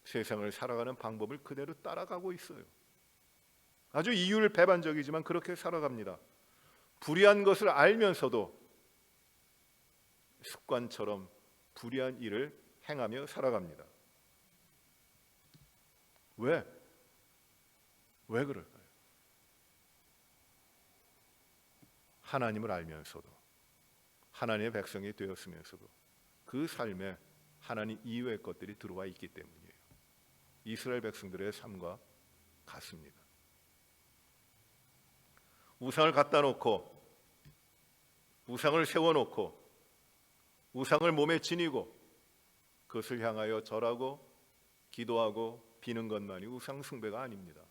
Speaker 1: 세상을 살아가는 방법을 그대로 따라가고 있어요. 아주 이율 배반적이지만 그렇게 살아갑니다. 불의한 것을 알면서도 습관처럼 불의한 일을 행하며 살아갑니다. 왜 그럴까요? 하나님을 알면서도 하나님의 백성이 되었으면서도 그 삶에 하나님 이외의 것들이 들어와 있기 때문이에요. 이스라엘 백성들의 삶과 같습니다. 우상을 갖다 놓고 우상을 세워놓고 우상을 몸에 지니고 그것을 향하여 절하고 기도하고 비는 것만이 우상 숭배가 아닙니다.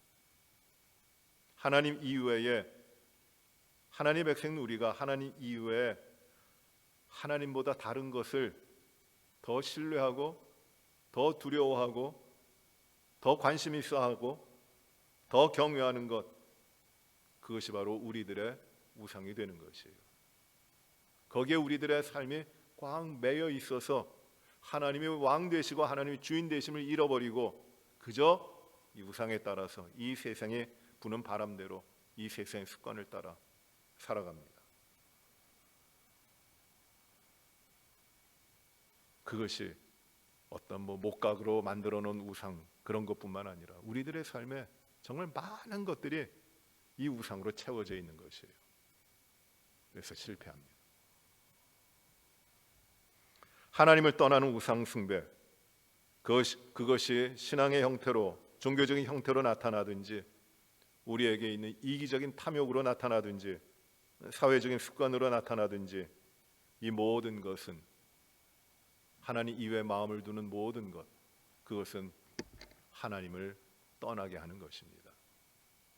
Speaker 1: 하나님 이외에 하나님의 백성인 우리가 하나님 이외에 하나님보다 다른 것을 더 신뢰하고 더 두려워하고 더 관심 있어 하고 더 경외하는 것, 그것이 바로 우리들의 우상이 되는 것이에요. 거기에 우리들의 삶이 꽉 매여 있어서 하나님이 왕 되시고 하나님이 주인 되심을 잃어버리고 그저 이 우상에 따라서 이 세상에 부는 바람대로 이 세상의 습관을 따라 살아갑니다. 그것이 어떤 목각으로 만들어 놓은 우상 그런 것뿐만 아니라 우리들의 삶에 정말 많은 것들이 이 우상으로 채워져 있는 것이에요. 그래서 실패합니다. 하나님을 떠나는 우상 숭배, 그것이 신앙의 형태로 종교적인 형태로 나타나든지 우리에게 있는 이기적인 탐욕으로 나타나든지 사회적인 습관으로 나타나든지 이 모든 것은 하나님 이외에 마음을 두는 모든 것, 그것은 하나님을 떠나게 하는 것입니다.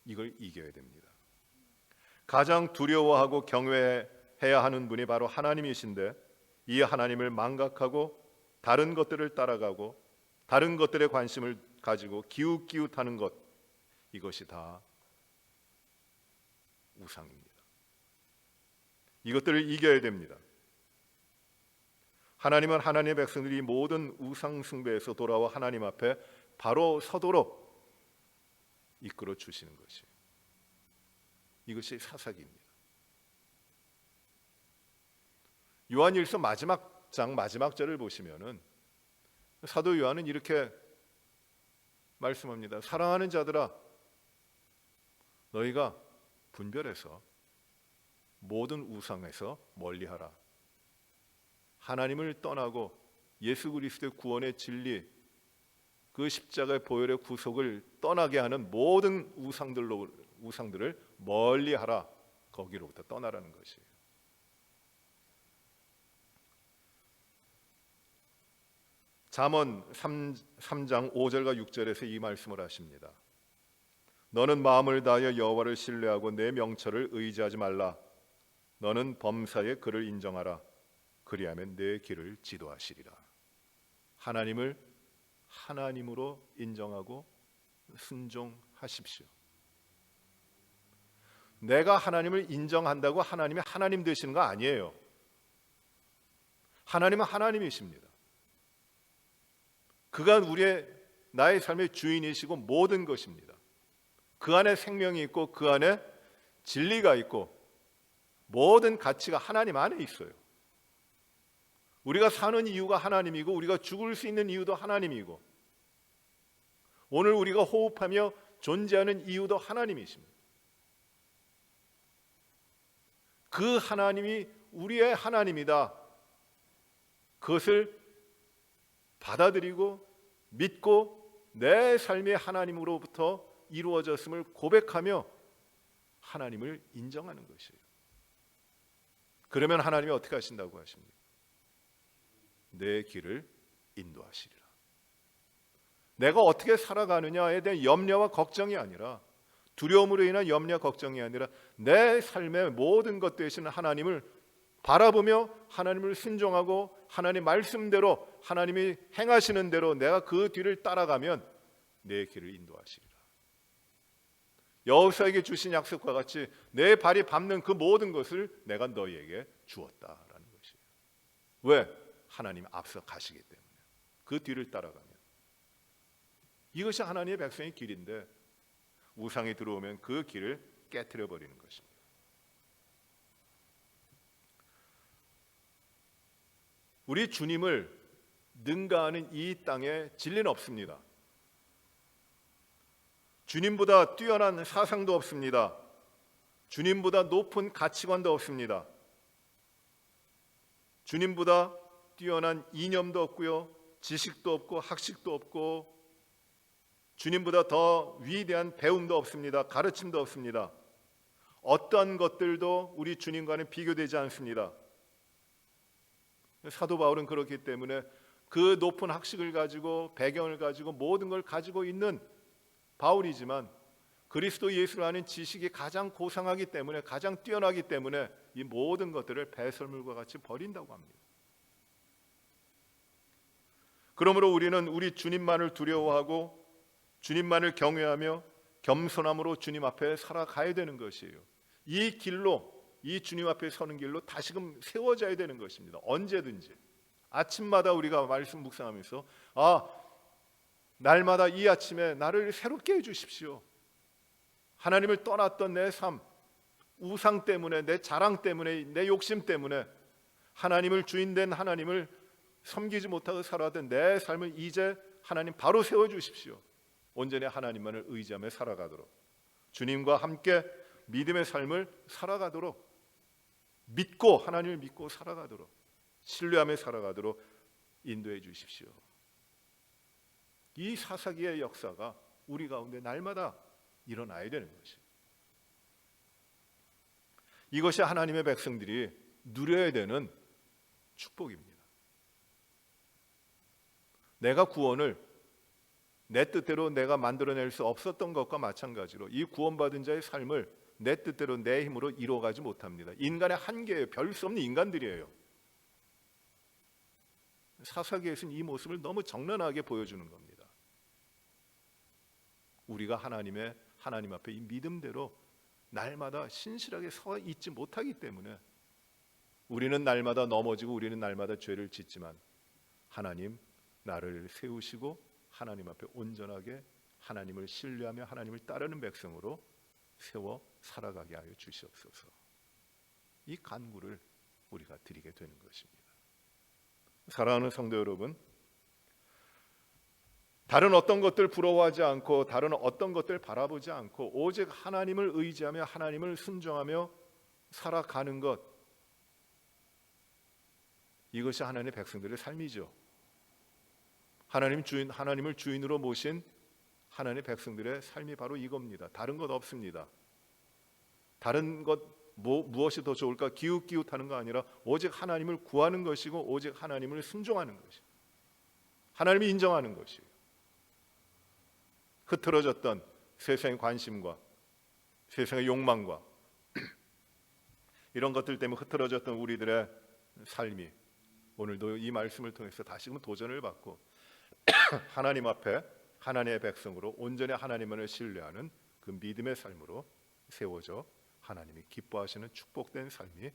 Speaker 1: 이걸 이겨야 됩니다. 가장 두려워하고 경외해야 하는 분이 바로 하나님이신데, 이 하나님을 망각하고 다른 것들을 따라가고 다른 것들에 관심을 가지고 기웃기웃하는 것, 이것이 다 우상입니다. 이것들을 이겨야 됩니다. 하나님은 하나님의 백성들이 모든 우상 숭배에서 돌아와 하나님 앞에 바로 서도록 이끌어 주시는 것이, 이것이 사사기입니다. 요한일서 마지막 장 마지막 절을 보시면은 사도 요한은 이렇게 말씀합니다. 사랑하는 자들아, 너희가 분별해서 모든 우상에서 멀리하라. 하나님을 떠나고 예수 그리스도의 구원의 진리, 그 십자가의 보혈의 구속을 떠나게 하는 모든 우상들을 멀리하라. 거기로부터 떠나라는 것이에요. 잠언 3장 5절과 6절에서 이 말씀을 하십니다. 너는 마음을 다하여 여호와를 신뢰하고 내 명철을 의지하지 말라. 너는 범사에 그를 인정하라. 그리하면 내 길을 지도하시리라. 하나님을 하나님으로 인정하고 순종하십시오. 내가 하나님을 인정한다고 하나님이 하나님 되시는 거 아니에요. 하나님은 하나님이십니다. 그가 나의 삶의 주인이시고 모든 것입니다. 그 안에 생명이 있고 그 안에 진리가 있고 모든 가치가 하나님 안에 있어요. 우리가 사는 이유가 하나님이고 우리가 죽을 수 있는 이유도 하나님이고 오늘 우리가 호흡하며 존재하는 이유도 하나님이십니다. 그 하나님이 우리의 하나님이다. 그것을 받아들이고 믿고 내 삶의 하나님으로부터 이루어졌음을 고백하며 하나님을 인정하는 것이에요. 그러면 하나님이 어떻게 하신다고 하십니까? 내 길을 인도하시리라. 내가 어떻게 살아가느냐에 대한 염려와 걱정이 아니라, 두려움으로 인한 염려와 걱정이 아니라 내 삶의 모든 것 되시는 하나님을 바라보며 하나님을 순종하고 하나님 말씀대로 하나님이 행하시는 대로 내가 그 뒤를 따라가면 내 길을 인도하시리라. 여호수아에게 주신 약속과 같이 내 발이 밟는 그 모든 것을 내가 너희에게 주었다라는 것이에요. 왜? 하나님 앞서 가시기 때문에. 그 뒤를 따라가면. 이것이 하나님의 백성의 길인데 우상이 들어오면 그 길을 깨트려 버리는 것입니다. 우리 주님을 능가하는 이 땅에 진리는 없습니다. 주님보다 뛰어난 사상도 없습니다. 주님보다 높은 가치관도 없습니다. 주님보다 뛰어난 이념도 없고요, 지식도 없고 학식도 없고 주님보다 더 위대한 배움도 없습니다. 가르침도 없습니다. 어떠한 것들도 우리 주님과는 비교되지 않습니다. 사도 바울은 그렇기 때문에 그 높은 학식을 가지고 배경을 가지고 모든 걸 가지고 있는 바울이지만 그리스도 예수를 아는 지식이 가장 고상하기 때문에, 가장 뛰어나기 때문에 이 모든 것들을 배설물과 같이 버린다고 합니다. 그러므로 우리는 우리 주님만을 두려워하고 주님만을 경외하며 겸손함으로 주님 앞에 살아가야 되는 것이에요. 이 길로, 이 주님 앞에 서는 길로 다시금 세워져야 되는 것입니다. 언제든지 아침마다 우리가 말씀 묵상하면서 날마다 이 아침에 나를 새롭게 해주십시오. 하나님을 떠났던 내 삶, 우상 때문에, 내 자랑 때문에, 내 욕심 때문에 하나님을 주인된 하나님을 섬기지 못하고 살아왔던 내 삶을 이제 하나님 바로 세워주십시오. 온전히 하나님만을 의지하며 살아가도록, 주님과 함께 믿음의 삶을 살아가도록, 믿고 하나님을 믿고 살아가도록, 신뢰하며 살아가도록 인도해 주십시오. 이 사사기의 역사가 우리 가운데 날마다 일어나야 되는 것이에요. 이것이 하나님의 백성들이 누려야 되는 축복입니다. 내가 구원을 내 뜻대로 내가 만들어낼 수 없었던 것과 마찬가지로 이 구원받은 자의 삶을 내 뜻대로 내 힘으로 이루어가지 못합니다. 인간의 한계예요. 별 수 없는 인간들이에요. 사사기에서는 이 모습을 너무 적나라하게 보여주는 겁니다. 우리가 하나님 앞에 이 믿음대로 날마다 신실하게 서 있지 못하기 때문에 우리는 날마다 넘어지고 우리는 날마다 죄를 짓지만 하나님 나를 세우시고 하나님 앞에 온전하게 하나님을 신뢰하며 하나님을 따르는 백성으로 세워 살아가게 하여 주시옵소서. 이 간구를 우리가 드리게 되는 것입니다. 사랑하는 성도 여러분, 다른 어떤 것들 부러워하지 않고 다른 어떤 것들 바라보지 않고 오직 하나님을 의지하며 하나님을 순종하며 살아가는 것, 이것이 하나님의 백성들의 삶이죠. 하나님을 주인으로 모신 하나님의 백성들의 삶이 바로 이겁니다. 다른 것 없습니다. 다른 것 무엇이 더 좋을까 기웃기웃하는 거 아니라 오직 하나님을 구하는 것이고 오직 하나님을 순종하는 것이고 하나님이 인정하는 것이에요. 흐트러졌던 세상의 관심과 세상의 욕망과 이런 것들 때문에 흐트러졌던 우리들의 삶이 오늘도 이 말씀을 통해서 다시금 도전을 받고 하나님 앞에 하나님의 백성으로 온전히 하나님만을 신뢰하는 그 믿음의 삶으로 세워져 하나님이 기뻐하시는 축복된 삶이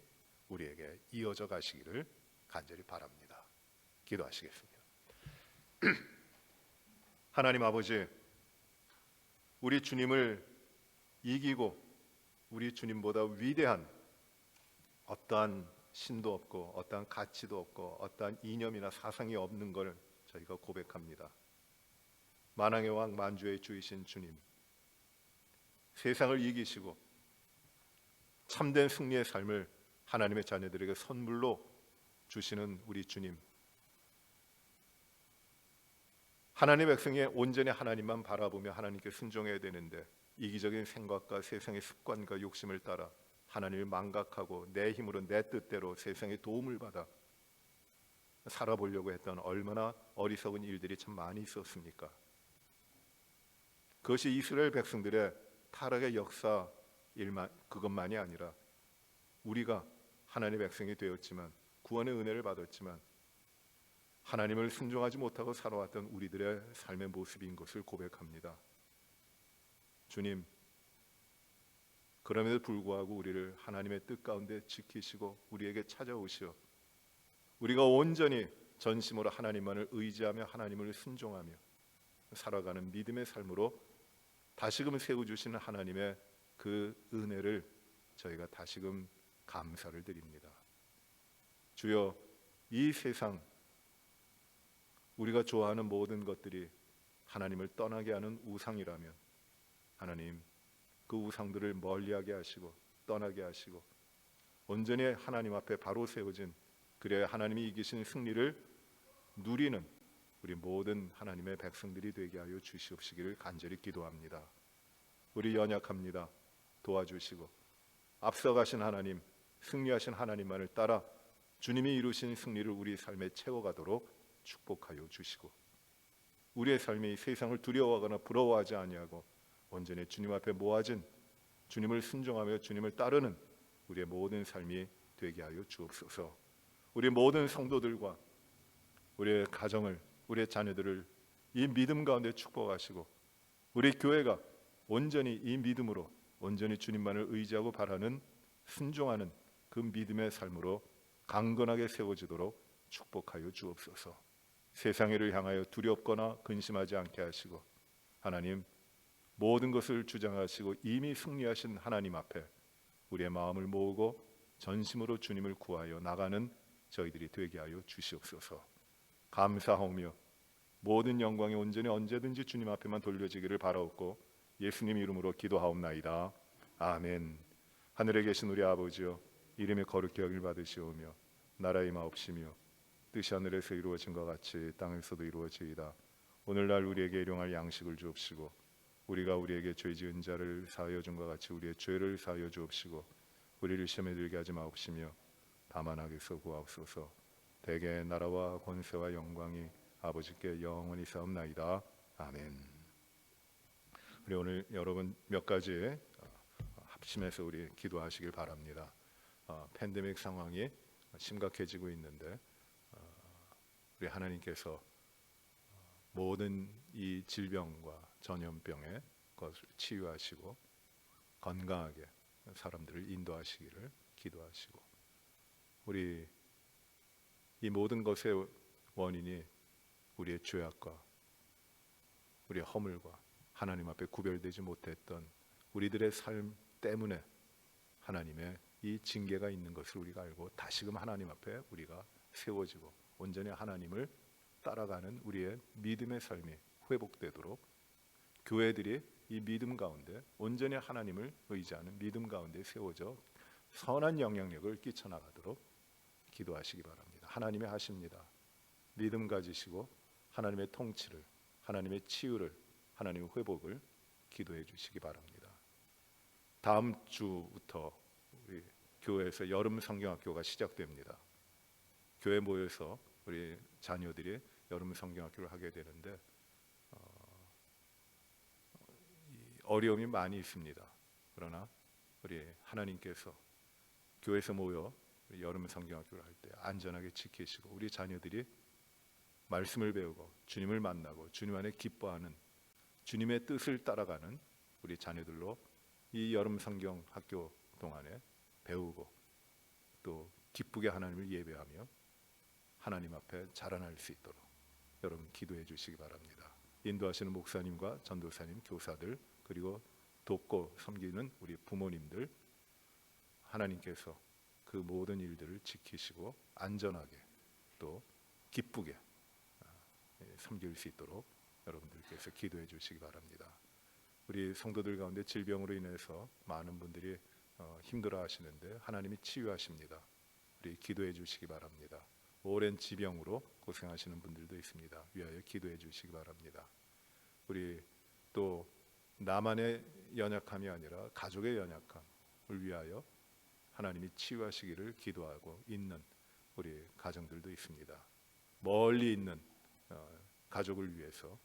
Speaker 1: 우리에게 이어져 가시기를 간절히 바랍니다. 기도하시겠습니다. 하나님 아버지, 우리 주님을 이기고 우리 주님보다 위대한 어떠한 신도 없고 어떠한 가치도 없고 어떠한 이념이나 사상이 없는 걸 저희가 고백합니다. 만왕의 왕 만주의 주이신 주님, 세상을 이기시고 참된 승리의 삶을 하나님의 자녀들에게 선물로 주시는 우리 주님, 하나님의 백성이 온전히 하나님만 바라보며 하나님께 순종해야 되는데 이기적인 생각과 세상의 습관과 욕심을 따라 하나님을 망각하고 내 힘으로 내 뜻대로 세상의 도움을 받아 살아보려고 했던 얼마나 어리석은 일들이 참 많이 있었습니까? 그것이 이스라엘 백성들의 타락의 역사 그것만이 아니라 우리가 하나님의 백성이 되었지만 구원의 은혜를 받았지만 하나님을 순종하지 못하고 살아왔던 우리들의 삶의 모습인 것을 고백합니다. 주님, 그럼에도 불구하고 우리를 하나님의 뜻 가운데 지키시고 우리에게 찾아오시어 우리가 온전히 전심으로 하나님만을 의지하며 하나님을 순종하며 살아가는 믿음의 삶으로 다시금 세워주시는 하나님의 그 은혜를 저희가 다시금 감사를 드립니다. 주여, 이 세상 우리가 좋아하는 모든 것들이 하나님을 떠나게 하는 우상이라면 하나님, 그 우상들을 멀리하게 하시고 떠나게 하시고 온전히 하나님 앞에 바로 세워진, 그래야 하나님이 이기신 승리를 누리는 우리 모든 하나님의 백성들이 되게 하여 주시옵시기를 간절히 기도합니다. 우리 연약합니다. 도와주시고 앞서가신 하나님, 승리하신 하나님만을 따라 주님이 이루신 승리를 우리 삶에 채워가도록 축복하여 주시고 우리의 삶이 세상을 두려워하거나 부러워하지 아니하고 온전히 주님 앞에 모아진 주님을 순종하며 주님을 따르는 우리의 모든 삶이 되게 하여 주옵소서. 우리 모든 성도들과 우리의 가정을, 우리의 자녀들을 이 믿음 가운데 축복하시고 우리 교회가 온전히 이 믿음으로 온전히 주님만을 의지하고 바라는 순종하는 그 믿음의 삶으로 강건하게 세워지도록 축복하여 주옵소서. 세상을 향하여 두렵거나 근심하지 않게 하시고 하나님, 모든 것을 주장하시고 이미 승리하신 하나님 앞에 우리의 마음을 모으고 전심으로 주님을 구하여 나가는 저희들이 되게 하여 주시옵소서. 감사하오며 모든 영광이 온전히 언제든지 주님 앞에만 돌려지기를 바라옵고 예수님 이름으로 기도하옵나이다. 아멘. 하늘에 계신 우리 아버지여, 이름이 거룩히 여길 받으시오며 나라의 마옵시며 뜻이 하늘에서 이루어진 것 같이 땅에서도 이루어지이다. 오늘날 우리에게 일용할 양식을 주옵시고 우리가 우리에게 죄 지은 자를 사하여 준 것 같이 우리의 죄를 사하여 주옵시고 우리를 시험에 들게 하지 마옵시며 다만 악에서 구하옵소서. 대개 나라와 권세와 영광이 아버지께 영원히 사옵나이다. 아멘. 우리 오늘 여러분 몇 가지 합심해서 우리 기도하시길 바랍니다. 팬데믹 상황이 심각해지고 있는데 우리 하나님께서 모든 이 질병과 전염병의 것을 치유하시고 건강하게 사람들을 인도하시기를 기도하시고, 우리 이 모든 것의 원인이 우리의 죄악과 우리의 허물과 하나님 앞에 구별되지 못했던 우리들의 삶 때문에 하나님의 이 징계가 있는 것을 우리가 알고 다시금 하나님 앞에 우리가 세워지고 온전히 하나님을 따라가는 우리의 믿음의 삶이 회복되도록, 교회들이 이 믿음 가운데 온전히 하나님을 의지하는 믿음 가운데 세워져 선한 영향력을 끼쳐나가도록 기도하시기 바랍니다. 하나님이 하십니다. 믿음 가지시고 하나님의 통치를, 하나님의 치유를, 하나님의 회복을 기도해 주시기 바랍니다. 다음 주부터 우리 교회에서 여름 성경학교가 시작됩니다. 교회 모여서 우리 자녀들이 여름 성경학교를 하게 되는데 어려움이 많이 있습니다. 그러나 우리 하나님께서 교회에서 모여 여름 성경학교를 할 때 안전하게 지키시고 우리 자녀들이 말씀을 배우고 주님을 만나고 주님 안에 기뻐하는 주님의 뜻을 따라가는 우리 자녀들로 이 여름 성경 학교 동안에 배우고 또 기쁘게 하나님을 예배하며 하나님 앞에 자라날 수 있도록 여러분 기도해 주시기 바랍니다. 인도하시는 목사님과 전도사님, 교사들, 그리고 돕고 섬기는 우리 부모님들, 하나님께서 그 모든 일들을 지키시고 안전하게 또 기쁘게 섬길 수 있도록 여러분들께서 기도해 주시기 바랍니다. 우리 성도들 가운데 질병으로 인해서 많은 분들이 힘들어 하시는데 하나님이 치유하십니다. 우리 기도해 주시기 바랍니다. 오랜 지병으로 고생하시는 분들도 있습니다. 위하여 기도해 주시기 바랍니다. 우리 또 나만의 연약함이 아니라 가족의 연약함을 위하여 하나님이 치유하시기를 기도하고 있는 우리 가정들도 있습니다. 멀리 있는 가족을 위해서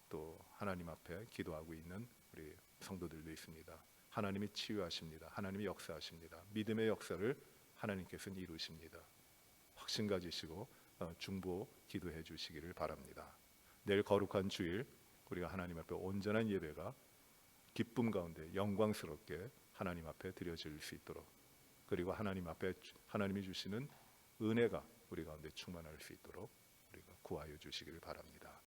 Speaker 1: 또 하나님 앞에 기도하고 있는 우리 성도들도 있습니다. 하나님이 치유하십니다. 하나님이 역사하십니다. 믿음의 역사를 하나님께서는 이루십니다. 확신 가지시고 중보 기도해 주시기를 바랍니다. 내일 거룩한 주일 우리가 하나님 앞에 온전한 예배가 기쁨 가운데 영광스럽게 하나님 앞에 드려질 수 있도록, 그리고 하나님 앞에 하나님이 주시는 은혜가 우리 가운데 충만할 수 있도록 우리가 구하여 주시기를 바랍니다.